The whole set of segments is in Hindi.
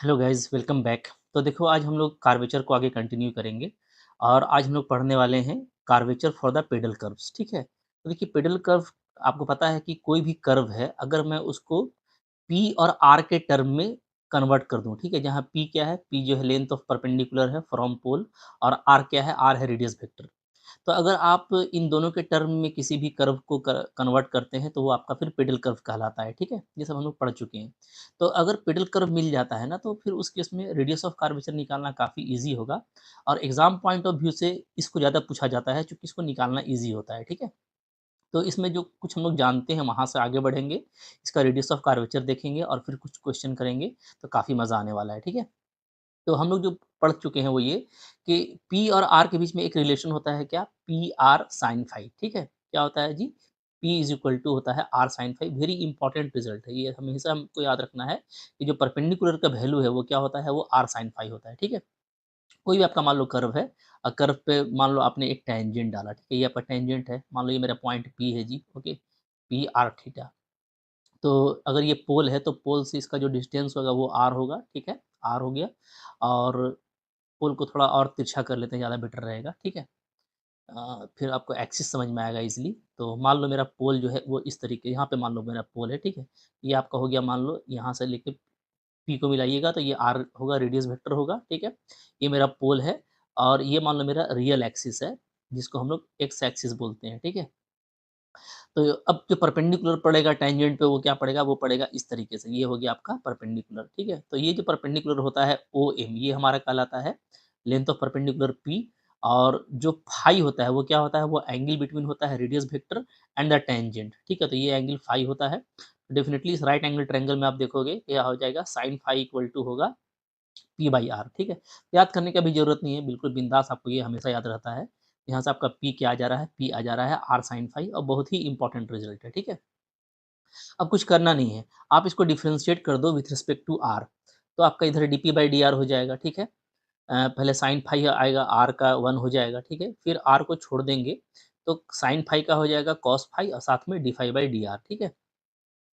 Hello guys, welcome back. तो देखो, आज हम लोग कार्वेचर को आगे कंटिन्यू करेंगे और आज हम लोग पढ़ने वाले हैं curvature for the pedal curves. ठीक है, तो देखिए पेडल कर्व, आपको पता है कि कोई भी कर्व है, अगर मैं उसको पी और आर के टर्म में कन्वर्ट कर दूं, ठीक है, जहां पी क्या है, पी जो है लेंथ ऑफ परपेंडिकुलर है फ्रॉम पोल, और आर क्या है, आर है रेडियस वेक्टर। तो अगर आप इन दोनों के टर्म में किसी भी कर्व को कन्वर्ट करते हैं तो वो आपका फिर पेडल कर्व कहलाता है। ठीक है, ये सब हम लोग पढ़ चुके हैं। तो अगर पेडल कर्व मिल जाता है ना, तो फिर उस केस में रेडियस ऑफ कर्वेचर निकालना काफ़ी ईजी होगा, और एग्जाम पॉइंट ऑफ व्यू से इसको ज़्यादा पूछा जाता है क्योंकि इसको निकालना ईजी होता है। ठीक है, तो इसमें जो कुछ हम लोग जानते हैं वहाँ से आगे बढ़ेंगे, इसका रेडियस ऑफ कर्वेचर देखेंगे और फिर कुछ क्वेश्चन करेंगे, तो काफ़ी मज़ा आने वाला है। ठीक है, तो हम लोग जो पढ़ चुके हैं वो ये कि पी और आर के बीच में एक रिलेशन होता है, क्या, पी आर साइन फाई। ठीक है, क्या होता है जी, पी इज इक्वल टू होता है R sine phi. Very important result है ये, हमेशा हमको याद रखना है कि जो परपेंडिकुलर का वैल्यू है वो क्या होता है, वो आर साइन फाई होता है। ठीक है, कोई भी आपका मान लो कर्व है, और कर्व पे मान लो आपने एक टेंजेंट डाला, ठीक है, ये आपका टेंजेंट है, मान लो ये मेरा पॉइंट पी है जी। Okay, P R theta. तो अगर ये पोल है तो पोल से इसका जो डिस्टेंस होगा वो आर होगा। ठीक है, आर हो गया। और पोल को थोड़ा और तिरछा कर लेते हैं, ज़्यादा बेटर रहेगा। ठीक है, फिर आपको एक्सिस समझ में आएगा इजीली। तो मान लो मेरा पोल जो है वो इस तरीके, यहाँ पे मान लो मेरा पोल है। ठीक है, ये आपका हो गया, मान लो यहाँ से लेके पी को मिलाइएगा तो ये आर होगा, रेडियस वेक्टर होगा। ठीक है, ये मेरा पोल है, और ये मान लो मेरा रियल एक्सिस है, जिसको हम लोग एक्स एक्सिस बोलते हैं। ठीक है, तो अब जो परपेंडिकुलर पड़ेगा टेंजेंट पे वो क्या पड़ेगा, वो पड़ेगा इस तरीके से, ये हो गया आपका परपेंडिकुलर। ठीक है, तो ये जो परपेंडिकुलर होता है ओ एम, ये हमारा कहलाता है लेंथ ऑफ परपेंडिकुलर पी। और जो फाई होता है वो क्या होता है, वो एंगल बिटवीन होता है radius vector and the tangent. ठीक है, तो ये एंगल फाई होता है। डेफिनेटली इस राइट एंगल ट्रायंगल में आप देखोगे क्या हो जाएगा, साइन फाई इक्वल टू होगा पी बाई आर। ठीक है, याद करने का भी जरूरत नहीं है, बिल्कुल बिंदास, आपको ये हमेशा याद रहता है। यहाँ से आपका पी क्या आ जा रहा है, पी आ जा रहा है आर साइन फाई, और बहुत ही इंपॉर्टेंट रिजल्ट है। ठीक है, अब कुछ करना नहीं है, आप इसको डिफरेंशिएट कर दो विथ रिस्पेक्ट टू आर, तो आपका इधर D P by D R हो जाएगा। ठीक है, पहले साइन फाई आएगा, आर का वन हो जाएगा। ठीक है, फिर आर को छोड़ देंगे तो साइन फाई का हो जाएगा कॉस फाई, और साथ में d phi by D r. ठीक है,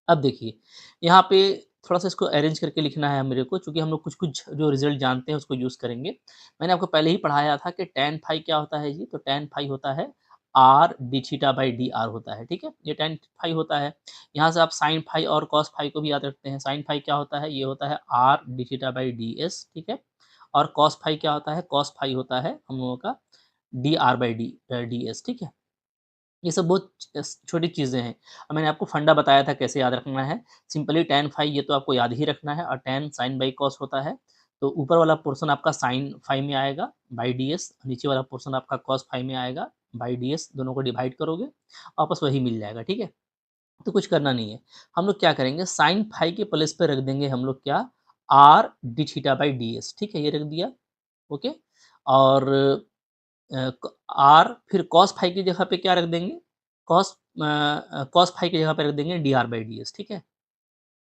अब देखिए यहाँ पे थोड़ा-सा इसको अरेंज करके लिखना है मेरे को, चूँकि हम लोग कुछ-कुछ जो रिज़ल्ट जानते हैं उसको यूज़ करेंगे। मैंने आपको पहले ही पढ़ाया था कि टैन फाई क्या होता है जी, तो टैन फाई होता है are D theta by D R होता है। ठीक है, ये टैन फाई होता है। यहाँ से आप साइन फाई और कॉस फाई को भी याद रखते हैं। साइन फाई क्या होता है, ये होता है are D theta by d s. ठीक है, और कॉस फाई क्या होता है, कॉस फाई होता है हम लोगों का D R by d s. ठीक है, ये सब बहुत छोटी चीज़ें हैं, और मैंने आपको फंडा बताया था कैसे याद रखना है। सिंपली टैन फाई ये तो आपको याद ही रखना है, और टैन साइन बाई कॉस होता है। तो ऊपर वाला पोर्शन आपका साइन फाई में आएगा बाई डी एस, नीचे वाला पोर्शन आपका कॉस फाई में आएगा बाई डी एस, दोनों को डिवाइड करोगे वापस वही मिल जाएगा। ठीक है, तो कुछ करना नहीं है, हम लोग क्या करेंगे, साइन फाई के प्लेस पे रख देंगे हम लोग क्या, are D theta by d s. ठीक है, ये रख दिया। ओके, और आर फिर कॉस फाई की जगह पे क्या रख देंगे, कॉस फाई की जगह पे रख देंगे d are by d s. ठीक है,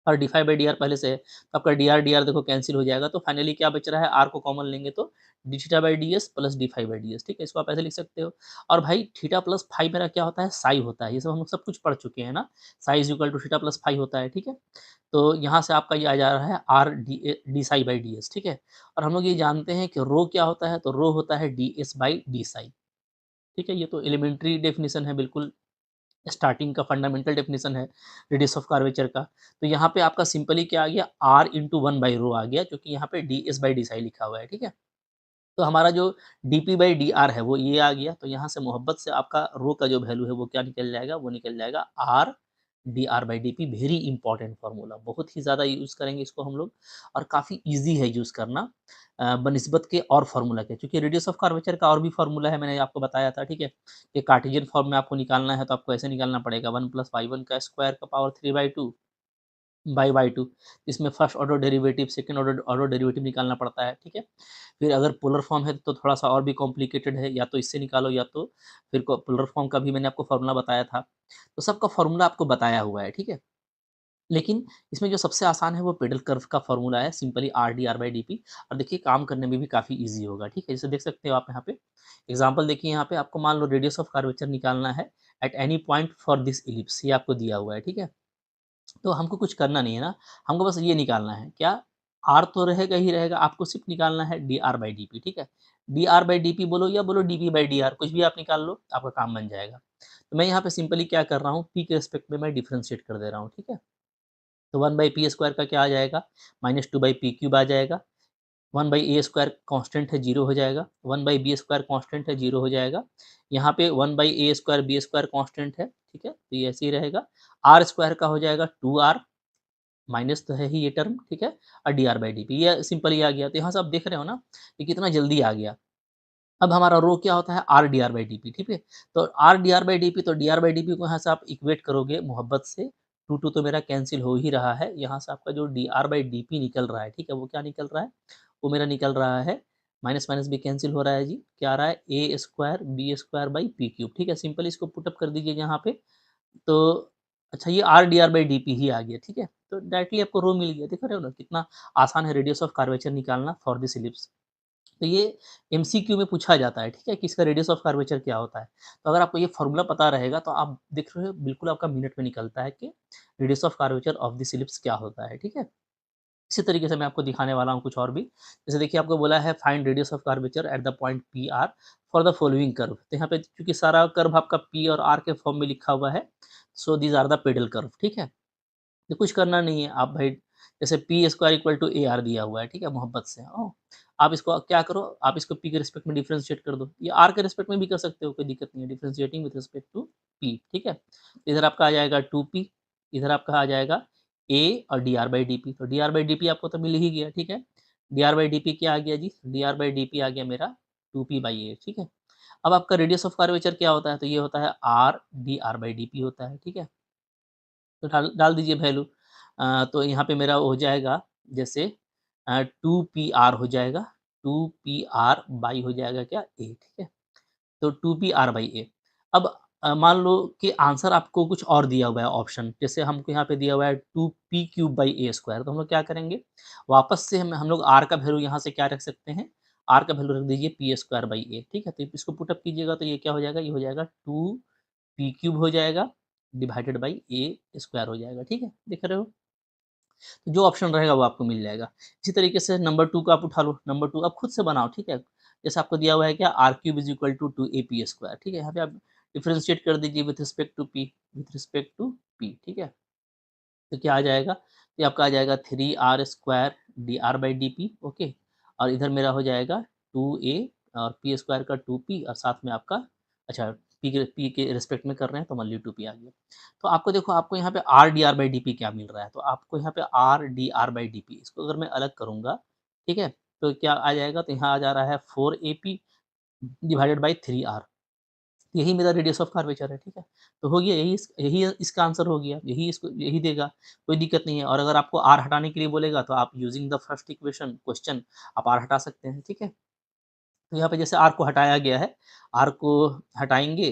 और d phi by D r पहले से है, तो आपका डी आर देखो कैंसिल हो जाएगा, तो फाइनली क्या बच रहा है, आर को कॉमन लेंगे तो d theta by d s plus d phi by d s. ठीक है, इसको आप ऐसे लिख सकते हो। और भाई थीटा प्लस फाई मेरा क्या होता है, साई होता है, ये सब हम लोग सब कुछ पढ़ चुके हैं ना। Psi is equal to theta plus phi होता है। ठीक है, तो यहाँ से आपका ये आ जा रहा है R D psi by d s. ठीक है, और हम लोग ये जानते हैं कि रो क्या होता है, तो रो होता है D S by D Sai. ठीक है, ये तो एलिमेंट्री डेफिनेशन है, बिल्कुल स्टार्टिंग का फंडामेंटल डेफिनेशन है रेडियस ऑफ कर्वेचर का। तो यहाँ पे आपका सिंपली क्या आ गया, R into one by rho आ गया, क्योंकि यहाँ पे D S by D psi लिखा हुआ है। ठीक है, तो हमारा जो D P by D R है वो ये आ गया, तो यहाँ से मोहब्बत से आपका रो का जो वैल्यू है वो क्या निकल जाएगा, वो निकल जाएगा R D R by D P. Very important formula, बहुत ही ज़्यादा यूज़ करेंगे इसको हम लोग, और काफ़ी ईजी है यूज़ करना बनिस्बत के और फार्मूला के, क्योंकि रेडियस ऑफ कर्वेचर का और भी फार्मूला है, मैंने आपको बताया था। ठीक है, कि कार्टेशियन फॉर्म में आपको निकालना है तो आपको ऐसे निकालना पड़ेगा, वन प्लस वाई वन का स्क्वायर का power three by two by Y two. इसमें first order derivative, second order derivative निकालना पड़ता है। ठीक है, फिर अगर पोलर फॉर्म है तो थोड़ा सा और भी कॉम्प्लिकेटेड है, या तो इससे निकालो या तो फिर पोलर फॉर्म का भी मैंने आपको फार्मूला बताया था, तो सबका फार्मूला आपको बताया हुआ है। ठीक है, लेकिन इसमें जो सबसे आसान है वो पेडल कर्व का फार्मूला है, simply R D R by D P. और देखिए काम करने में भी काफ़ी ईजी होगा। ठीक है, जैसे देख सकते हो आप यहाँ पे एग्जाम्पल देखिए, यहाँ पे आपको मान लो रेडियस ऑफ कर्वेचर निकालना है at any point for this ellipse, ये आपको दिया हुआ है। ठीक है, तो हमको कुछ करना नहीं है ना, हमको बस ये निकालना है क्या, आर तो रहेगा ही रहेगा, आपको सिर्फ निकालना है D are by D P, ठीक है। D are by D P बोलो या बोलो D P by D R, कुछ भी आप निकाल लो, आपका काम बन जाएगा। तो मैं यहाँ पे सिंपली क्या कर रहा हूँ, पी के रिस्पेक्ट में मैं डिफ्रेंशिएट कर दे रहा हूँ, ठीक है। तो वन बाई पी स्क्वायर का क्या आ जाएगा, minus two by P cube आ जाएगा। One by A square constant है, जीरो हो जाएगा। One by B square constant है, जीरो हो जाएगा। यहाँ पे one by A square B square constant है, ठीक है, तो ये ऐसे ही रहेगा। आर स्क्वायर का हो जाएगा टू आर, माइनस तो है ही ये टर्म, ठीक है। और D are by D P, ये सिंपल ही आ गया। तो यहाँ से आप देख रहे हो ना, ये कितना जल्दी आ गया। अब हमारा रो क्या होता है, R D R by D P, ठीक है। तो R D R by D P, तो D R by D P को यहाँ से आप इक्वेट करोगे मोहब्बत से, टू टू तो मेरा कैंसिल हो ही रहा है। यहाँ से आपका जो D R by D P निकल रहा है, ठीक है, वो क्या निकल रहा है, वो मेरा निकल रहा है, माइनस माइनस भी कैंसिल हो रहा है जी, क्या आ रहा है, A square B square by P cube, ठीक है। सिंपल इसको पुटअप कर दीजिए यहाँ पे। तो अच्छा, ये R D R by D P ही आ गया, ठीक है। तो डायरेक्टली आपको रो मिल गया, देख रहे हो ना कितना आसान है रेडियस ऑफ कर्वेचर निकालना फॉर दिस इलिप्स। तो ये एमसीक्यू में पूछा जाता है, ठीक है, कि इसका रेडियस ऑफ कर्वेचर क्या होता है। तो अगर आपको ये फॉर्मूला पता रहेगा तो आप देख रहे हो बिल्कुल आपका मिनट में निकलता है कि radius of curvature of this ellipse क्या होता है, ठीक है। इसी तरीके से मैं आपको दिखाने वाला हूँ कुछ और भी। जैसे देखिए, आपको बोला है find radius of curvature at the point P R for the following curve. तो यहाँ पे क्योंकि सारा कर्व आपका पी और आर के फॉर्म में लिखा हुआ है, so these are the pedal curve, ठीक है। तो कुछ करना नहीं है, आप भाई जैसे p square equal to a r दिया हुआ है, ठीक है, मोहब्बत से आप इसको क्या करो, आप इसको पी के रिस्पेक्ट में डिफ्रेंशिएट कर दो, या आर के रिस्पेक्ट में भी कर सकते हो, कोई दिक्कत नहीं है, differentiating with respect to p, ठीक है। तो इधर आपका आ जाएगा टू पी, इधर आपका आ जाएगा ए और D are by D P. तो D R by D P आपको तो मिल ही गया, ठीक है। D are by D P क्या आ गया जी, D are by D P आ गया मेरा टू पी बाई ए, ठीक है। अब आपका रेडियस ऑफ कर्वेचर क्या होता है, तो ये होता है R D R by D p होता है, ठीक है। तो डाल डाल दीजिए वैल्यू। तो यहाँ पे मेरा हो जाएगा जैसे टू पी आर हो जाएगा, टू पी आर बाई हो जाएगा क्या ए, ठीक है। तो टू पी आर बाई ए। अब मान लो कि आंसर आपको कुछ और दिया हुआ है ऑप्शन, जैसे हमको यहाँ पे दिया हुआ है two p cube by A square, तो हम लोग क्या करेंगे, वापस से हम लोग आर का वैल्यू यहाँ से क्या रख सकते हैं, आर का वैल्यू रख दीजिए पी स्क्वायर बाई ए, ठीक है। तो इसको पुटअप कीजिएगा तो ये क्या हो जाएगा, ये हो जाएगा टू पी क्यूब हो जाएगा डिवाइडेड बाई ए स्क्वायर हो जाएगा, ठीक है, देख रहे हो। तो जो ऑप्शन रहेगा वो आपको मिल जाएगा। इसी तरीके से नंबर 2 का आप उठा लो, नंबर 2 आप खुद से बनाओ, ठीक है। जैसे आपको दिया हुआ है क्या, r cube is equal to 2 square, ठीक है। यहाँ पे आप डिफरेंशिएट कर दीजिए with respect to p, with respect to p, ठीक है। तो क्या आ जाएगा, ये आपका आ जाएगा 3r square D R by D P, okay. और इधर मेरा हो जाएगा 2a और पी स्क्वायर का 2p और साथ में आपका, अच्छा, पी के रिस्पेक्ट में कर रहे हैं तो मान ली 2p आ गया। तो आपको देखो, आपको यहाँ पे R D R by D P क्या मिल रहा है, तो आपको यहाँ पे R D R by D P, इसको अगर मैं अलग करूँगा, ठीक है, तो क्या आ जाएगा, तो यहाँ आ जा रहा है 4AP डिवाइडेड बाई 3r। यही मेरा रेडियस ऑफ कर्वेचर है, ठीक है। तो हो गया, यही इसका आंसर हो गया, यही देगा, कोई दिक्कत नहीं है। और अगर आपको आर हटाने के लिए बोलेगा तो आप using the first equation question आप आर हटा सकते हैं, ठीक है। तो यहाँ पे जैसे आर को हटाया गया है, आर को हटाएँगे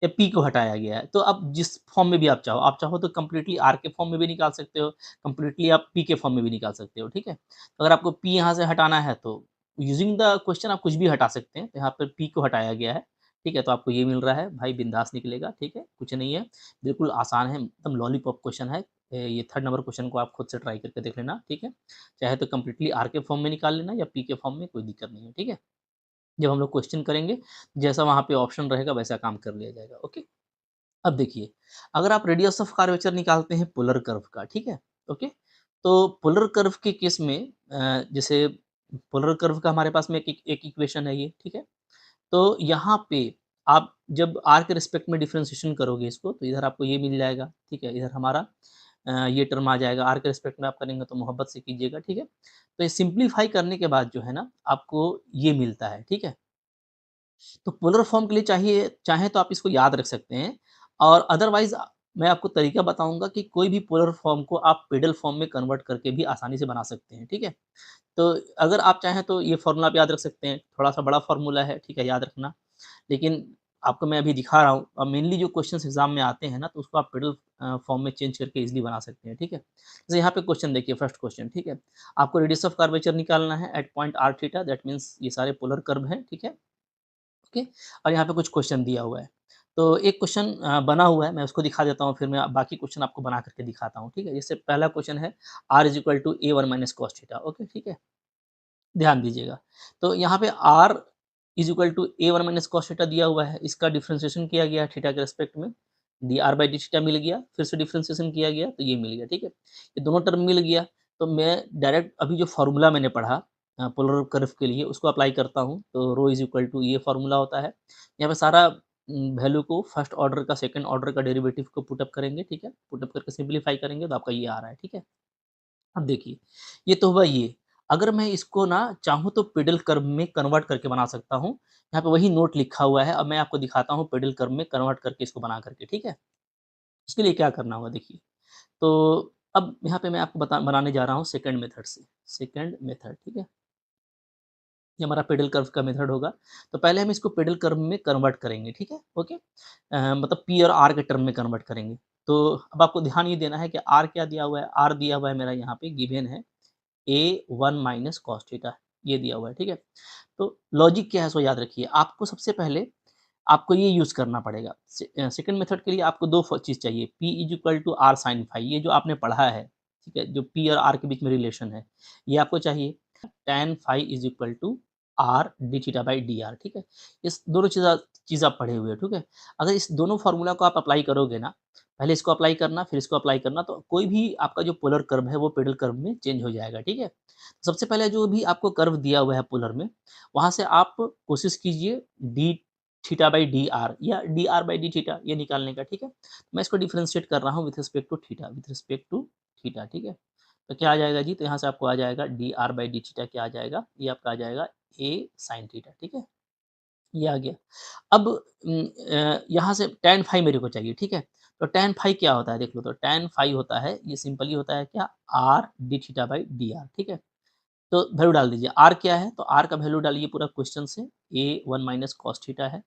या पी को हटाया गया है, तो अब जिस फॉर्म में भी आप चाहो तो कंप्लीटली आर के फॉर्म में भी निकाल सकते हो, कंप्लीटली आप पी के फॉर्म में भी निकाल सकते हो, ठीक है। तो अगर आपको पी यहाँ से हटाना है तो यूजिंग द क्वेश्चन आप कुछ भी हटा सकते हैं। तो यहाँ पे पी को हटाया गया है, ठीक है, तो आपको ये मिल रहा है, भाई बिंदास निकलेगा, ठीक है, कुछ नहीं है, बिल्कुल आसान है, एकदम लॉलीपॉप क्वेश्चन है। ये थर्ड नंबर क्वेश्चन को आप खुद से ट्राई करके देख लेना, ठीक है। चाहे तो कंप्लीटली आर के फॉर्म में निकाल लेना या पी के फॉर्म में, कोई दिक्कत नहीं है, ठीक है। जब हम लोग क्वेश्चन करेंगे, जैसा वहाँ पे ऑप्शन रहेगा वैसा काम कर लिया जाएगा, ओके। अब देखिए, अगर आप रेडियस ऑफ कर्वेचर निकालते हैं पोलर कर्व का, ठीक है, ओके, तो पोलर कर्व के केस में जैसे पोलर कर्व का हमारे पास में एक इक्वेशन है ये, ठीक है। तो यहाँ पे आप जब r के रिस्पेक्ट में डिफरेंशिएशन करोगे इसको, तो इधर आपको ये मिल जाएगा, ठीक है। इधर हमारा ये टर्म आ जाएगा, r के रिस्पेक्ट में आप करेंगे तो मोहब्बत से कीजिएगा, ठीक है। तो ये सिंप्लीफाई करने के बाद जो है ना, आपको ये मिलता है, ठीक है। तो पोलर फॉर्म के लिए चाहिए चाहें तो आप इसको याद रख सकते हैं, और अदरवाइज़ मैं आपको तरीका बताऊँगा कि कोई भी पोलर फॉर्म को आप पेडल फॉर्म में कन्वर्ट करके भी आसानी से बना सकते हैं, ठीक है। तो अगर आप चाहें तो ये फ़ॉर्मूला आप याद रख सकते हैं, थोड़ा-सा बड़ा फ़ॉर्मूला है, ठीक है, याद रखना। लेकिन आपको मैं अभी दिखा रहा हूँ, मेनली जो क्वेश्चन्स एग्ज़ाम में आते हैं ना, तो उसको आप पेडल फॉर्म में चेंज करके ईज़िली बना सकते हैं, ठीक है। जैसे यहाँ पे क्वेश्चन देखिए, फर्स्ट क्वेश्चन, ठीक है। आपको रेडियस ऑफ कर्वेचर निकालना है at point r theta, that means ये सारे पोलर कर्व हैं, ठीक है। ओके। और यहाँ पे कुछ क्वेश्चन दिया हुआ है। तो एक क्वेश्चन बना हुआ है, मैं उसको दिखा देता हूँ, फिर मैं बाकी क्वेश्चन आपको बना करके दिखाता हूँ, ठीक है? जैसे पहला क्वेश्चन है r is equal to a1 minus cos theta, okay, ठीक है? ध्यान दीजिएगा। तो यहाँ पे r is equal to a1 minus cos theta दिया हुआ है, इसका डिफरेंशिएशन किया गया है थीटा के रिस्पेक्ट में, dr बाय डी थीटा मिल गया, फिर से डिफरेंशिएशन किया गया, तो ये मिल गया, ठीक है? ये दोनों टर्म मिल गया, तो मैं डायरेक्ट अभी जो फ़ॉर्मूला मैंने पढ़ा पोलर कर्व के लिए उसको अप्लाई करता हूँ, तो रो इज़ इक्वल टू ये फ़ॉर्मूला होता है। यहाँ पे सारा वैल्यू को फर्स्ट ऑर्डर का, सेकंड ऑर्डर का डेरिवेटिव को पुट अप करेंगे, ठीक है? पुट अप करके सिम्प्लीफाई करेंगे तो आपका ये आ रहा है, ठीक है? अब देखिए, ये तो हुआ ये। अगर मैं इसको ना चाहूँ तो पेडल कर्व में कन्वर्ट करके बना सकता हूँ। यहाँ पे वही नोट लिखा हुआ है, अब मैं आपको दिखाता हूँ पेडल कर्व में कन्वर्ट करके इसको बना करके, ठीक है? उसके लिए क्या करना होगा देखिए। तो अब यहाँ पे मैं आपको बनाने जा रहा हूँ सेकंड मेथड से, सेकंड मेथड, ठीक है? ये हमारा पेडल कर्व का मेथड होगा। तो पहले हम इसको पेडल कर्व में कन्वर्ट करेंगे, ठीक है? ओके? मतलब पी और आर के टर्म में कन्वर्ट करेंगे। तो अब आपको ध्यान ये देना है कि आर क्या दिया हुआ है? आर दिया हुआ है मेरा यहाँ पे गिवन है A1 माइनस कॉस थीटा, ये दिया हुआ है, ठीक है? तो लॉजिक क्या है सो याद रखिए, आपको सबसे पहले आपको ये यूज़ करना पड़ेगा। सेकंड मेथड के लिए आपको 2 चीज़ चाहिए, P is equal to R sin phi, ये जो आपने पढ़ा है, ठीक है? जो P और R के बीच में रिलेशन है, ये आपको चाहिए। tan phi is equal to R d theta by dr, ठीक है? इस दोनों चीज़ आप पढ़े हुए हो, ठीक है? अगर इस दोनों फ़ॉर्मूला को आप अप्लाई करोगे ना, पहले इसको अप्लाई करना, फिर इसको अप्लाई करना, तो कोई भी आपका जो पोलर कर्व है, वो पेडल कर्व में चेंज हो जाएगा, ठीक है? सबसे पहले जो भी आपको कर्व दिया हुआ है पोलर में, वहाँ से आप कोशिश कीजिए d theta by D R या D are by D theta ये निकालने का, ठीक है? मैं इसको डिफरेंशिएट कर रहा हूँ with respect to theta, with respect to theta, ठीक है? तो क्या आ जाएगा जी? तो यहाँ से आपको आ जाएगा D R by D theta, क्या आ जाएगा? ये आपका आ जाएगा ए साइन थीटा, ठीक है? ये आ गया। अब यहाँ से tan फाई मेरे को चाहिए, ठीक है? तो tan फाई क्या होता है देख लो, तो tan फाई होता है, ये सिंपली होता है क्या? r d theta by dr, ठीक है? तो वैल्यू डाल दीजिए, r क्या है? तो r का वैल्यू डालिए पूरा क्वेश्चन से, a1 माइनस कॉस थीटा है,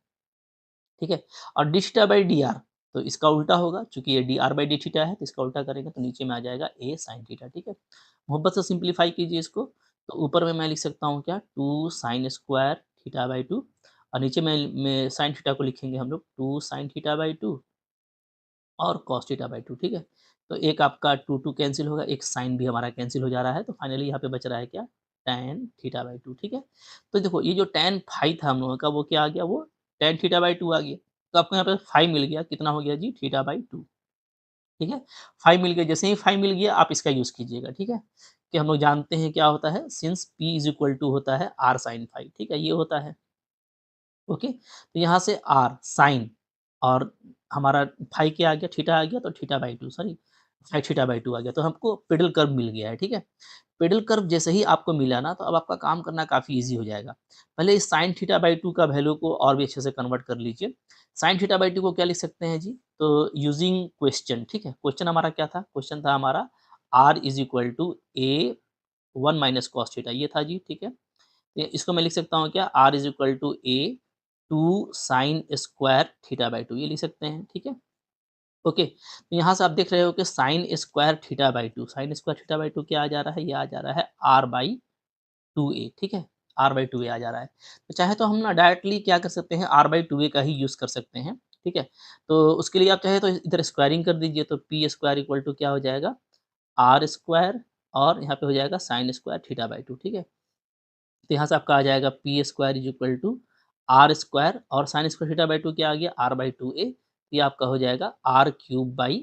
ठीक है? और d थीटा बाई dr, तो इसका उल्टा होगा, चूँकि ये dr बाई d थीटा है, तो इसका उल्टा करेंगे तो नीचे में आ जाएगा a sin थीटा, ठीक है? मोहब्बत से सिम्प्लीफाई कीजिए इसको, तो ऊपर में मैं लिख सकता हूँ क्या? 2 sin स्क्वायर थीटा बाई 2, और नीचे में sin थीटा को लिखेंगे हम लोग 2 sin थीटा बाई 2 और cos थीटा बाई 2, ठीक है? तो एक आपका 2 कैंसल होगा, एक sin भी हमारा कैंसल हो जा रहा है, तो फाइनली यहाँ पे बच रहा है क्या? tan थीटा बाई 2, ठीक है? तो देखो ये जो tan फाई था हम लोगों का, वो क्या आ गया? वो tan थीटा बाई 2 आ गया। तो आपको यहाँ पे फाई मिल गया, कितना हो गया जी? थीटा बाई 2, ठीक है? फाई मिल गया, जैसे ही फाई मिल गया आप इसका यूज़ कीजिएगा, ठीक है? कि हम लोग जानते हैं क्या होता है, since p is equal to होता है r sin फाई, ठीक है? ये होता है, ओके? तो यहाँ से r sin और हमारा फाई क्या आ गया? थीटा आ गया, तो theta by 2, sorry, phi theta by 2 आ गया, तो हमको पेडल कर्व मिल गया है, ठीक है? पेडल कर्व जैसे ही आपको मिला ना, तो अब आपका काम करना काफ़ी ईज़ी हो जाएगा। पहले इस sin थीटा बाई 2 का वैल्यू को और भी अच्छे से कन्वर्ट कर लीजिए। sin थीटा बाई 2 को क्या लिख सकते हैं जी? तो यूजिंग क्वेश्चन, ठीक है? क्वेश्चन हमारा क्या था? क्वेश्चन था हमारा r is equal to a1 minus cos theta, ये था जी, ठीक है? ये इसको मैं लिख सकता हूँ क्या? r is equal to a 2 sin square theta by 2, ये लिख सकते हैं, ठीक है? ओके, तो यहाँ से आप देख रहे हो कि sin square theta by 2, sin square theta by 2 क्या आ जा रहा है? ये आ जा रहा है r बाई 2a, ठीक है? r बाई 2a आ जा रहा है। तो चाहे तो हम ना डायरेक्टली क्या कर सकते हैं? r बाई 2a का ही यूज़ कर सकते हैं, ठीक है? तो उसके लिए आप चाहे तो इधर स्क्वायरिंग कर दीजिए, तो p स्क्वायर इक्वल टू क्या हो जाएगा? r स्क्वायर और यहाँ पे हो जाएगा sin स्क्वायर थीटा बाई 2, ठीक है? तो यहाँ से आपका आ जाएगा p square is equal to r square और साइन स्क्वायर थीटा बाई 2 क्या आ गया? आर बाई 2a, ये आपका हो जाएगा आर क्यूब बाई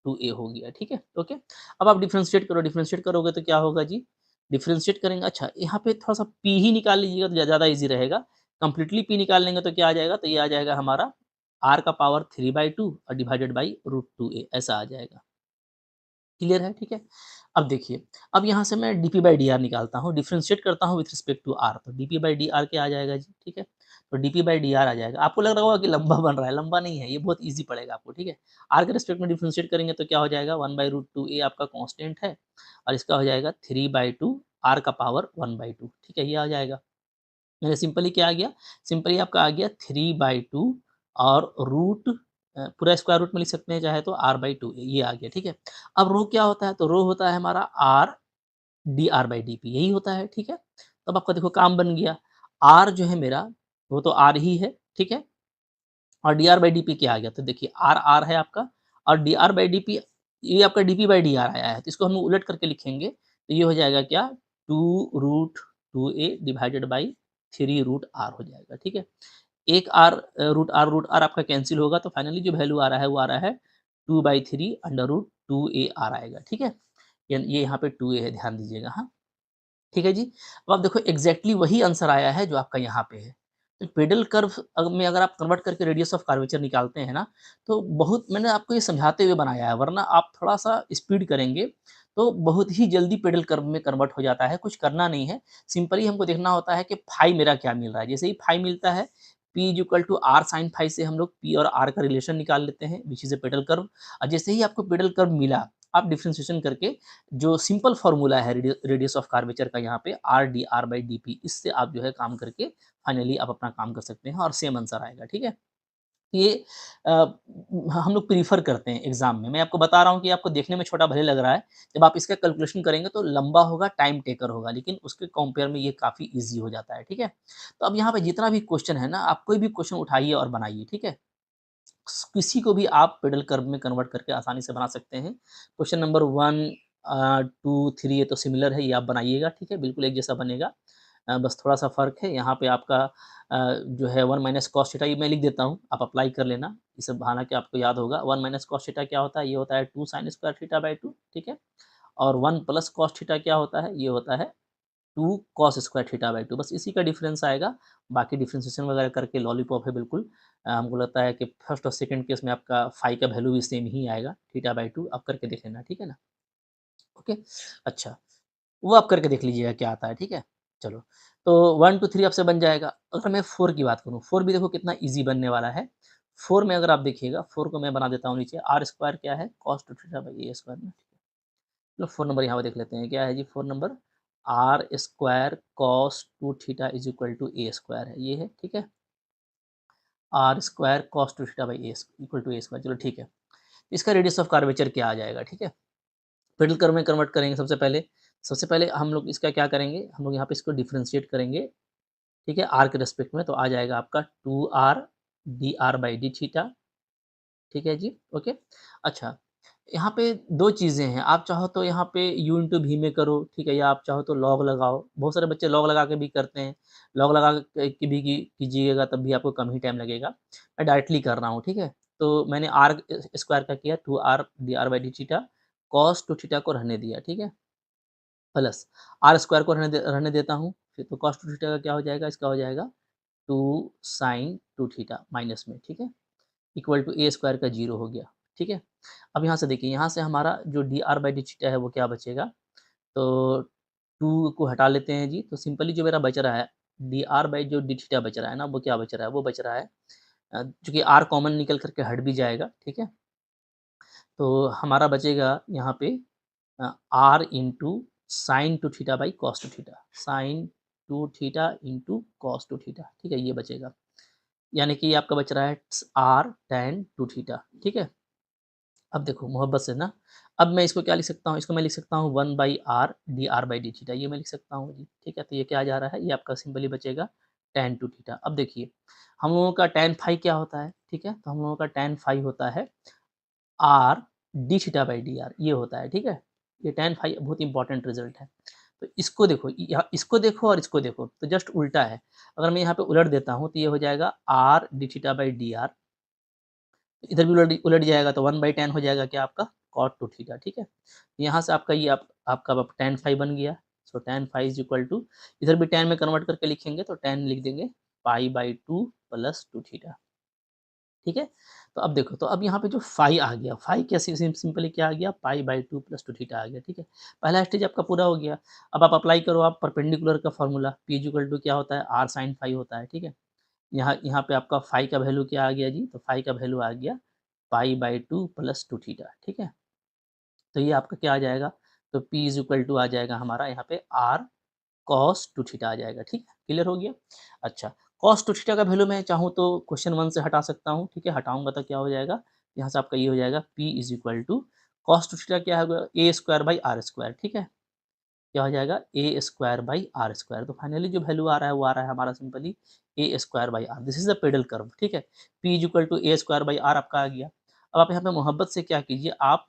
2a हो गया, ठीक है? ओके, अब आप डिफरेंशिएट करो, डिफरेंशिएट करोगे तो क्या होगा जी? डिफरेंशिएट करेंगे, अच्छा यहाँ पे थोड़ा-सा p ही निकाल लीजिएगा तो ज़्यादा ईज़ी रहेगा। कंप्लीटली p निकाल लेंगे तो क्या आ जाएगा? तो ये आ जाएगा हमारा r का पावर 3/2 और डिवाइडेड बाई रूट 2a, ऐसा आ जाएगा। क्लियर है, ठीक है? अब देखिए, अब यहाँ से मैं dp/dr निकालता हूँ, डिफरेंशिएट करता हूँ विथ रिस्पेक्ट टू r, तो dp/dr क्या आ जाएगा जी? ठीक है? तो dp/dr आ जाएगा। आपको लग रहा होगा कि लंबा बन रहा है, लंबा नहीं है, ये बहुत ईज़ी पड़ेगा आपको, ठीक है? r के रिस्पेक्ट में डिफरेंशिएट करेंगे तो क्या हो जाएगा? 1/√2a आपका कांस्टेंट है और इसका हो जाएगा 3/2 r का पावर 1/2, ठीक है? ये आ जाएगा। मेरा सिंपली क्या आ गया? सिंपली आपका आ गया 3/2 और रूट पूरा स्क्वायर रूट में लिख सकते हैं चाहे तो r/2 ये आ गया, ठीक है? अब रो क्या होता है? तो रो होता है हमारा r dr/dp, यही होता है, ठीक है? तब आपका देखो काम बन गया। r जो है मेरा वो तो r ही है, ठीक है? और D are by D P क्या आ गया, तो देखिए आर आर है आपका और D are by D P ये आपका D P by D R आया है, तो इसको हम उलट करके लिखेंगे तो ये हो जाएगा क्या, two root two a divided by three root r हो जाएगा, ठीक है। एक आर रूट आर आपका कैंसिल होगा तो फाइनली जो वैल्यू आ रहा है वो आ रहा है two by three under root two a r आएगा, ठीक है। ये यहाँ पे टू ए है, ध्यान दीजिएगा, हाँ ठीक है जी। अब आप देखो एग्ज़ैक्टली वही आंसर आया है जो आपका यहाँ पे है। तो पेडल कर्व में अगर आप कन्वर्ट करके रेडियस ऑफ कर्वेचर निकालते हैं ना, तो बहुत मैंने आपको ये समझाते हुए बनाया है, वरना आप थोड़ा-सा स्पीड करेंगे, तो बहुत ही जल्दी पेडल कर्व में कन्वर्ट हो जाता है, कुछ करना नहीं है। सिंपली हमको देखना होता है कि फाई मेरा क्या मिल रहा है। जैसे ही फाई मिलता है, P is equal to R sin phi से हम लोग P और R का रिलेशन निकाल लेते हैं, which is a pedal curve. और जैसे ही आपको पेडल कर्व मिला, आप डिफरेंशिएशन करके जो सिंपल फॉर्मूला है रेडियस ऑफ कर्वेचर का यहाँ पे R D R by D P, इससे आप जो है काम करके फाइनली आप अपना काम कर सकते हैं और सेम आंसर आएगा, ठीक है। ये हम लोग प्रीफर करते हैं एग्जाम में। मैं आपको बता रहा हूँ कि आपको देखने में छोटा भले लग रहा है, जब आप इसका कैलकुलेशन करेंगे तो लंबा होगा, टाइम टेकर होगा, लेकिन उसके कंपेयर में ये काफ़ी ईजी हो जाता है, ठीक है। तो अब यहाँ पे जितना भी क्वेश्चन है ना, आप कोई भी क्वेश्चन उठाइए और बनाइए, ठीक है। किसी को भी आप पेडल कर्व में कन्वर्ट करके आसानी से बना सकते हैं। क्वेश्चन नंबर 1 2, 3 ये तो सिमिलर है, ये आप बनाइएगा, ठीक है? बिल्कुल एक जैसा बनेगा। बस थोड़ा-सा फ़र्क है, यहाँ पे आपका जो है 1 माइनस कॉस थीटा ये मैं लिख देता हूँ, आप अप्लाई कर लेना। ये सब हालाँकि आपको याद होगा, 1 माइनस कॉस थीटा क्या होता है? ये होता है 2 साइन स्क्वायर थीटा बाई 2, ठीक है? और 1 प्लस कॉस थीटा क्या होता है? ये होता है 2 कॉस स्क्वायर थीटा बाई 2, बस इसी का डिफरेंस आएगा। बाकी डिफरेंशिएशन वगैरह करके लॉलीपॉप है बिल्कुल। हमको लगता है कि फर्स्ट और सेकंड केस में आपका फाई का वैल्यू भी सेम ही आएगा, थीटा बाई 2 आप करके देख लेना, ठीक है ना? ओके, अच्छा, वो आप करके देख लीजिएगा क्या आता है, ठीक है? चलो, तो 1 टू 3 आपसे बन जाएगा। अगर मैं 4 की बात करूँ, 4 भी देखो कितना ईज़ी बनने वाला है। 4 में अगर आप देखिएगा, 4 को मैं बना देता हूँ नीचे, आर स्क्वायर क्या है? Cos two theta by A square में। चलो 4 नंबर यहाँ पे देख लेते हैं, क्या है जी 4 number? R square cos 2 theta is equal to A square है, ये है, ठीक है? R square cos 2 theta by A equal to A square, चलो ठीक है। इसका रेडियस ऑफ कर्वेचर क्या आ जाएगा, ठीक है? पेडल कर्व में कन्वर्ट करेंगे सबसे पहले। सबसे पहले हम लोग इसका क्या करेंगे, हम लोग यहाँ पे इसको डिफरेंशिएट करेंगे, ठीक है? आर के रिस्पेक्ट में, तो आ जाएगा आपका 2r D R by D theta, ठीक है जी, ओके। अच्छा, यहाँ पे 2 चीज़ें हैं, आप चाहो तो यहाँ पे u इंटू v में करो, ठीक है? या आप चाहो तो लॉग लगाओ, बहुत सारे बच्चे लॉग लगा के भी करते हैं। लॉग लगा के भी कीजिएगा तब भी आपको कम ही टाइम लगेगा। मैं डायरेक्टली कर रहा हूँ, ठीक है? तो मैंने r स्क्वायर का किया 2r D R by D theta, cos 2 theta को रहने दिया, ठीक है? प्लस r स्क्वायर को रहने देता हूँ, फिर तो कॉस 2 थीटा का क्या हो जाएगा? इसका हो जाएगा 2 साइन 2 थीटा माइनस में, ठीक है? इक्वल टू ए स्क्वायर का 0 हो गया, ठीक है? अब यहाँ से देखिए, यहाँ से हमारा जो D R by D theta है वो क्या बचेगा? तो 2 को हटा लेते हैं जी, तो सिंपली जो मेरा बच रहा है, डी आर बाई जो डी थीटा बच रहा है ना, वो क्या बच रहा है? वो बच रहा है चूँकि आर कॉमन निकल कर के हट भी जाएगा, ठीक है? तो हमारा बचेगा यहाँ पे r into sine 2 theta by cos 2 theta, sine 2 theta into cos 2 theta, ठीक है? ये बचेगा। यानी कि ये आपका बच रहा है आर टैन 2 थीटा, ठीक है? अब देखो मोहब्बत से ना, अब मैं इसको क्या लिख सकता हूँ? इसको मैं लिख सकता हूँ 1 by R D R by D theta, ये मैं लिख सकता हूँ जी, ठीक है? तो ये क्या आ जा रहा है? ये आपका सिंपली बचेगा टैन 2 थीटा। अब देखिए, हम लोगों का टैन फाई क्या होता है? ठीक है? तो हम लोगों का टैन फाई होता है are D theta by D R, ये होता है, ठीक है? ये टैन फाई बहुत इंपॉर्टेंट रिज़ल्ट है। तो इसको देखो, यहाँ इसको देखो और इसको देखो, तो जस्ट उल्टा है। अगर मैं यहाँ पे उलट देता हूँ, तो ये हो जाएगा are D theta by D R, इधर भी उलट उलट जाएगा तो 1/tan हो जाएगा क्या आपका cot 2 थीटा, ठीक है? यहाँ से आपका ये आपका अब tan phi बन गया। So tan phi is equal to, इधर भी tan में कन्वर्ट करके लिखेंगे तो tan लिख देंगे पाई बाई 2 प्लस 2 थीटा, ठीक है? तो अब देखो, तो अब यहाँ पे जो phi आ गया, phi क्या सिंपली क्या आ गया, पाई बाई 2 प्लस 2 थीटा आ गया, ठीक है? पहला स्टेज आपका पूरा हो गया। अब आप अप्लाई करो आप परपेंडिकुलर का formula, P is equal to क्या होता है, r sin phi होता है, ठीक है? यहाँ यहाँ पे आपका फाई का वैल्यू क्या आ गया जी? तो फाई का वैल्यू आ गया पाई बाई 2 प्लस 2 थीटा, ठीक है? तो ये आपका क्या आ जाएगा? तो P इज़ इक्वल टू आ जाएगा हमारा यहाँ पे R cos 2 थीटा आ जाएगा, ठीक है? क्लियर हो गया? अच्छा, cos 2 थीटा का वैल्यू मैं चाहूँ तो क्वेश्चन 1 से हटा सकता हूँ, ठीक है? हटाऊँगा तो क्या हो जाएगा? यहाँ से आपका ये हो जाएगा P is equal to cos 2 theta क्या होगा? A square by R square, ठीक है? क्या हो जाएगा a square by r square. तो फाइनली जो वैल्यू आ रहा है वो आ रहा है हमारा simply a square by r. This is the pedal curve, ठीक है। P is equal to A square by r आपका आ गया। अब आप यहाँ पे मोहब्बत से क्या कीजिए, आप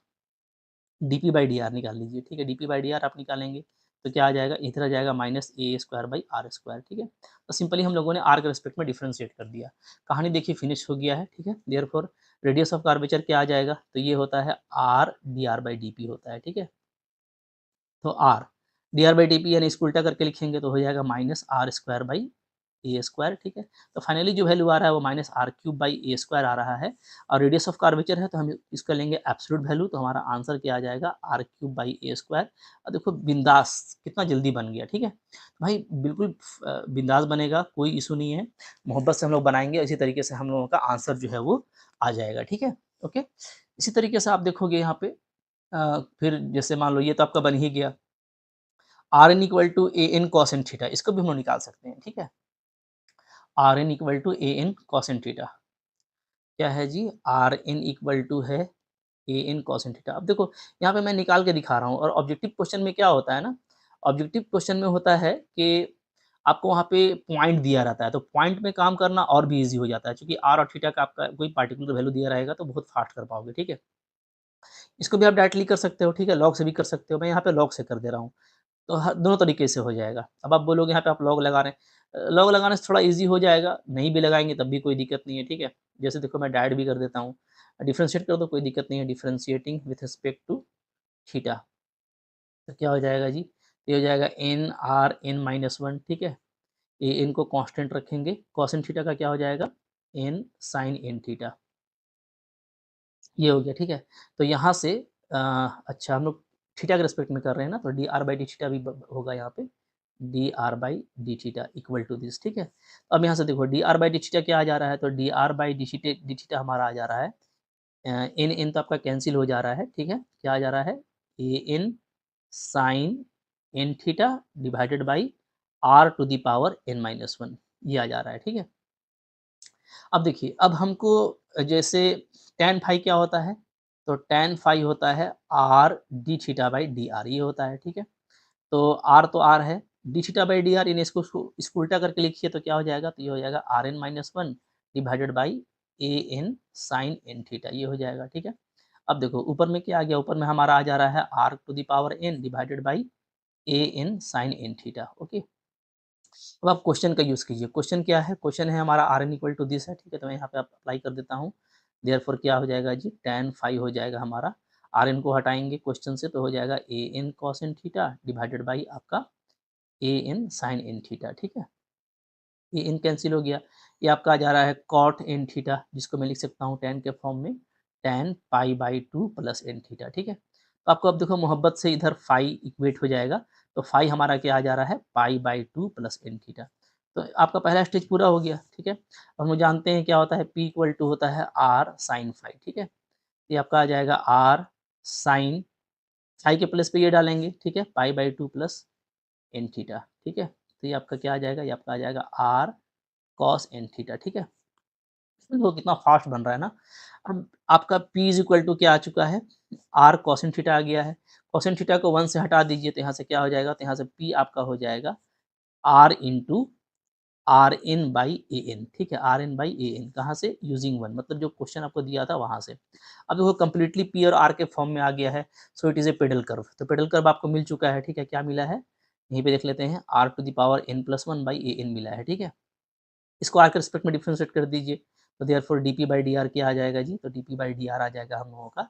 डीपी बाई डी आर निकाल लीजिए, ठीक है। डीपी बाई डी आर आप निकालेंगे तो क्या आ जाएगा, इधर आ जाएगा minus a square by r square, ठीक है। तो सिंपली हम लोगों ने आर के रिस्पेक्ट में डिफ्रेंशिएट कर दिया। कहानी देखिए फिनिश हो गया है, ठीक है। देयरफॉर रेडियस ऑफ कर्वेचर क्या आ जाएगा, तो ये होता है R D R by D p होता है, ठीक है। तो R D R by D p यानी इसको उल्टा करके लिखेंगे तो हो जाएगा minus r square by A square, ठीक है। तो फाइनली जो वैल्यू आ रहा है वो minus R cube by A square आ रहा है। और रेडियस ऑफ कर्वेचर है तो हम इसका लेंगे एब्सोल्यूट वैल्यू, तो हमारा आंसर क्या आ जाएगा, r cube by A square. और देखो बिंदास कितना जल्दी बन गया, ठीक है। भाई बिल्कुल बिंदास बनेगा, कोई इशू नहीं है। मोहब्बत से हम लोग बनाएंगे, इसी तरीके से हम लोगों का आंसर जो है वो आ जाएगा, ठीक है। ओके, इसी तरीके से आप देखोगे यहाँ पे फिर जैसे मान लो ये तो आपका बन ही गया, r n equal to a N cos N theta, इसको भी हम लोग निकाल सकते हैं, ठीक है। R n equal to a N cos N theta क्या है जी, आर एन इक्वल टू है A N cos N theta. अब देखो यहाँ पे मैं निकाल के दिखा रहा हूँ, और ऑब्जेक्टिव क्वेश्चन में क्या होता है ना, ऑब्जेक्टिव क्वेश्चन में होता है कि आपको वहाँ पे पॉइंट दिया रहता है, तो पॉइंट में काम करना और भी ईजी हो जाता है, क्योंकि आर और थीटा का आपका कोई पार्टिकुलर वैल्यू दिया रहेगा तो बहुत फास्ट कर पाओगे, ठीक है। इसको भी आप डायरेक्टली कर सकते हो, ठीक है, लॉग से भी कर सकते हो, मैं यहाँ पे लॉग से कर दे रहा हूँ। तो ह दोनों तरीके से हो जाएगा। अब आप बोलोगे यहाँ पे आप लॉग लगा रहे हैं, लॉग लगाने से थोड़ा ईज़ी हो जाएगा, नहीं भी लगाएँगे तब भी कोई दिक्कत नहीं है, ठीक है। जैसे देखो मैं डायरेक्ट भी कर देता हूँ, डिफरेंशिएट कर दो कोई दिक्कत नहीं है, differentiating with respect to theta. तो क्या हो जाएगा जी, ये हो जाएगा एन आर एन माइनस 1, ठीक है। ए एन को कांस्टेंट रखेंगे, कॉस एन थीटा का क्या हो जाएगा, एन साइन एन थीटा। ये हो गया, ठीक है। तो यहाँ से अच्छा हम लोग थीटा के रिस्पेक्ट में कर रहे हैं ना, तो D R by D theta भी होगा यहाँ पे, d are by D theta equal to this, ठीक है। अब यहाँ से देखो d are by D theta क्या आ जा रहा है, तो D R by D theta हमारा आ जा रहा है, एन एन तो आपका कैंसिल हो जा रहा है, ठीक है। क्या आ जा रहा है, A N sine N theta divided by R to the power N minus 1, ये आ जा रहा है, ठीक है। अब देखिए, अब हमको जैसे tan फाई क्या होता है, तो tan फाई होता है are D theta by D R, ये होता है, ठीक है। तो आर है, D theta by D R, इन इसको उल्टा करके लिखिए तो क्या हो जाएगा, तो ये हो जाएगा r N minus 1 divided by a N sine N theta, ये हो जाएगा, ठीक है। अब देखो ऊपर में क्या आ गया, ऊपर में हमारा आ जा रहा है r to the power n divided by a N sine N theta, okay. अब आप क्वेश्चन का यूज़ कीजिए, क्वेश्चन क्या है, क्वेश्चन है हमारा r n equal to this है, ठीक है। तो मैं यहाँ पे अप्लाई कर देता हूँ, देयरफॉर क्या हो जाएगा जी, tan फाई हो जाएगा हमारा, आर एन को हटाएंगे क्वेश्चन से तो हो जाएगा A N cos N theta divided by आपका A N sine N theta, ठीक है। ए एन कैंसिल हो गया, ये आपका आ जा रहा है कॉट एन थीटा, जिसको मैं लिख सकता हूँ tan के फॉर्म में, tan pi by 2 plus n theta, ठीक है। तो आपको अब देखो मोहब्बत से इधर फाई इक्वेट हो जाएगा, तो फाई हमारा क्या आ जा रहा है, pi by 2 plus n theta. तो आपका पहला स्टेज पूरा हो गया, ठीक है। अब हम जानते हैं क्या होता है, पी इक्वल टू होता है आर साइन फाई, ठीक है। ये आपका आ जाएगा आर साइन फाई के प्लेस पे ये डालेंगे, ठीक है, pi by 2 plus n theta, ठीक है। तो ये आपका क्या आ जाएगा, ये आपका आ जाएगा आर कॉस एन थीटा, ठीक है। देखो कितना फास्ट बन रहा है ना। अब आपका p इज इक्वल टू क्या आ चुका है, r कोसेन थीटा आ गया है। कोसेन थीटा को 1 से हटा दीजिए तो यहाँ से क्या हो जाएगा, तो यहाँ से p आपका हो जाएगा r into are n by a n, ठीक है, r n by a n, कहाँ से, यूजिंग 1, मतलब जो क्वेश्चन आपको दिया था वहाँ से। अब देखो कंप्लीटली p और r के फॉर्म में आ गया है, so it is a pedal curve. तो पेडल कर्व आपको मिल चुका है, ठीक है। क्या मिला है, यहीं पे देख लेते हैं, r to the power n plus 1 by a n मिला है, ठीक है। इसको आर के रिस्पेक्ट में डिफरेंशिएट कर दीजिए, तो therefore dp by D r क्या आ जाएगा जी, तो डीपी बाई डी आर आ जाएगा हम लोगों का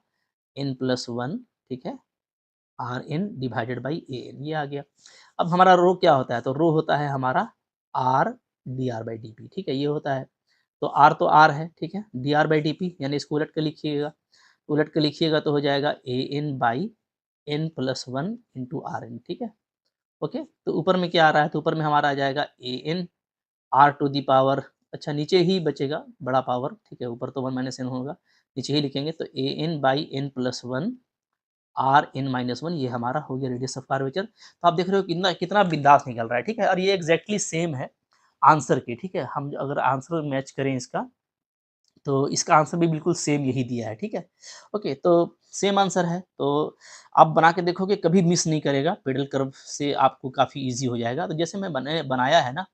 एन प्लस 1, ठीक है, r n divided by a n, ये आ गया। अब हमारा रो क्या होता है, तो रो होता है हमारा R D R by D P, ठीक है, ये होता है। तो आर है, ठीक है, D are by D p, यानी इसको उलट के लिखिएगा, उलट के लिखिएगा तो हो जाएगा A N by N plus 1 into are N, ठीक है। ओके, तो ऊपर में क्या आ रहा है, तो ऊपर में हमारा आ जाएगा A N R to the power, अच्छा नीचे ही बचेगा बड़ा पावर, ठीक है, ऊपर तो 1 माइनस एन होगा, नीचे ही लिखेंगे तो A N by N plus 1 R N minus 1, ये हमारा हो गया रेडियस ऑफ कर्वेचर। तो आप देख रहे हो कितना कितना बिंदास निकल रहा है, ठीक है। और ये एग्जैक्टली सेम है आंसर के, ठीक है। हम अगर आंसर मैच करें इसका, तो इसका आंसर भी बिल्कुल सेम यही दिया है, ठीक है? ओके, तो सेम आंसर है, तो आप बना के देखोगे कभी मिस नहीं करेगा, पेडल कर्व से आपको काफ़ी ईज़ी हो जाएगा। तो जैसे मैं बनाया है ना,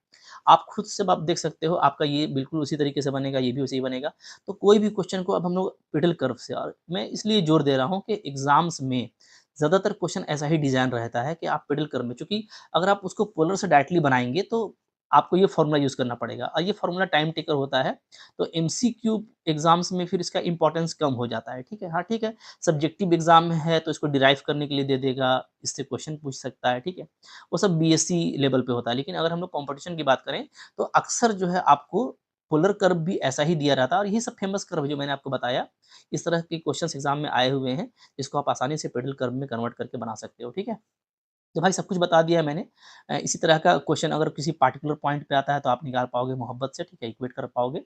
आप खुद से अब आप देख सकते हो, आपका ये बिल्कुल उसी तरीके से बनेगा, ये भी वैसे ही बनेगा। तो कोई भी क्वेश्चन को अब हम लोग पेडल कर्व से, और मैं इसलिए जोर दे रहा हूँ कि एग्ज़ाम्स में ज़्यादातर क्वेश्चन ऐसा ही डिज़ाइन रहता है कि आप पेडल कर्व में, चूँकि अगर आप उसको पोलर से डायरेक्टली बनाएँगे तो आपको ये फ़ॉर्मूला यूज़ करना पड़ेगा, और ये फ़ॉर्मूला टाइम टेकर होता है। तो एमसीक्यू एग्ज़ाम्स में फिर इसका इम्पोर्टेंस कम हो जाता है, ठीक है? हाँ, ठीक है, सब्जेक्टिव एग्ज़ाम में है तो इसको डिराइव करने के लिए दे देगा, इससे क्वेश्चन पूछ सकता है, ठीक है? वो सब बीएससी लेवल पे होता है, लेकिन अगर हम लोग कॉम्पिटिशन की बात करें, तो अक्सर जो है आपको पोलर कर्व भी ऐसा ही दिया रहता है, और ये सब फेमस कर्व जो मैंने आपको बताया, इस तरह के क्वेश्चन्स एग्ज़ाम में आए हुए हैं, जिसको आप आसानी से पेडल कर्व में कन्वर्ट करके बना सकते हो, ठीक है? तो भाई सब कुछ बता दिया है मैंने। इसी तरह का क्वेश्चन अगर किसी पार्टिकुलर पॉइंट पे आता है तो आप निकाल पाओगे मोहब्बत से, ठीक है? इक्वेट कर पाओगे।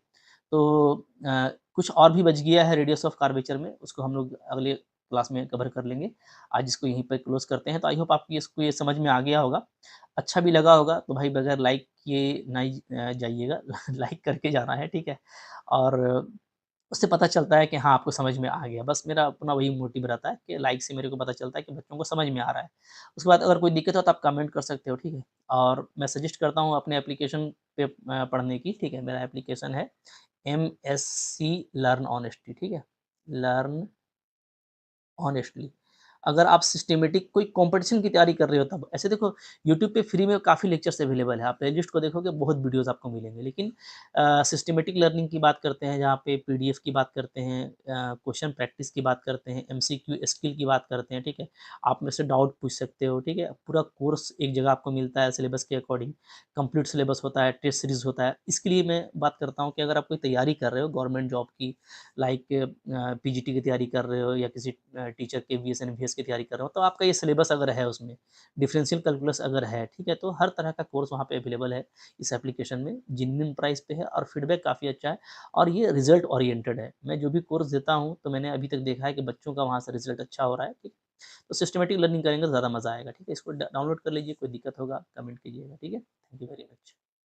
तो कुछ और भी बच गया है रेडियस ऑफ कर्वेचर में, उसको हम लोग अगले क्लास में कवर कर लेंगे। आज इसको यहीं पे क्लोज़ करते हैं। तो आई होप आपको इसको ये समझ में आ गया होगा। अच्छा भी लगा होगा तो भाई बगैर लाइक किए नहीं जाइएगा। लाइक करके जाना है, ठीक है? और उससे पता चलता है कि हाँ, आपको समझ में आ गया। बस मेरा अपना वही मोटिव रहता है कि लाइक से मेरे को पता चलता है कि बच्चों को समझ में आ रहा है। उसके बाद अगर कोई दिक्कत हो तो आप कमेंट कर सकते हो, ठीक है? और मैं सजेस्ट करता हूँ अपने एप्लीकेशन पे पढ़ने की, ठीक है? मेरा एप्लीकेशन है एमएससी लर्न ऑनेस्टली, ठीक है? Learn honestly. अगर आप सिस्टमैटिक कोई कॉम्पिटिशन की तैयारी कर रहे हो तब। ऐसे देखो यूट्यूब पे फ्री में काफ़ी लेक्चर्स अवेलेबल है, आप प्लेलिस्ट को देखोगे बहुत वीडियोज़ आपको मिलेंगे। लेकिन सिस्टमैटिक लर्निंग की बात करते हैं, जहाँ पे पीडीएफ की बात करते हैं, क्वेश्चन प्रैक्टिस की बात करते हैं, एमसीक्यू स्किल की बात करते हैं, ठीक है? आप मेरे से डाउट पूछ सकते हो, ठीक है? पूरा कोर्स एक जगह आपको मिलता है सिलेबस के अकॉर्डिंग, कंप्लीट सिलेबस होता है, टेस्ट सीरीज़ होता है। इसके लिए मैं बात करता हूँ कि अगर आप कोई तैयारी कर रहे हो गवर्नमेंट जॉब की, लाइक पीजीटी की तैयारी कर रहे हो या किसी टीचर के वीएस एनवीएस की तैयारी कर रहे हो, तो आपका ये सिलेबस अगर है उसमें, डिफरेंशियल कैलकुलस अगर है, ठीक है? तो हर तरह का कोर्स वहाँ पे अवेलेबल है इस एप्लीकेशन में, जेन्युइन प्राइस पे है और फीडबैक काफ़ी अच्छा है, और ये रिज़ल्ट ओरिएंटेड है। मैं जो भी कोर्स देता हूँ, तो मैंने अभी तक देखा है कि बच्चों का वहाँ से रिज़ल्ट अच्छा हो रहा है, ठीक? तो सिस्टमैटिक लर्निंग करेंगे तो ज़्यादा मज़ा आएगा, ठीक है? इसको डाउनलोड कर लीजिए, कोई दिक्कत होगा कमेंट कीजिएगा, ठीक है? Thank you very much.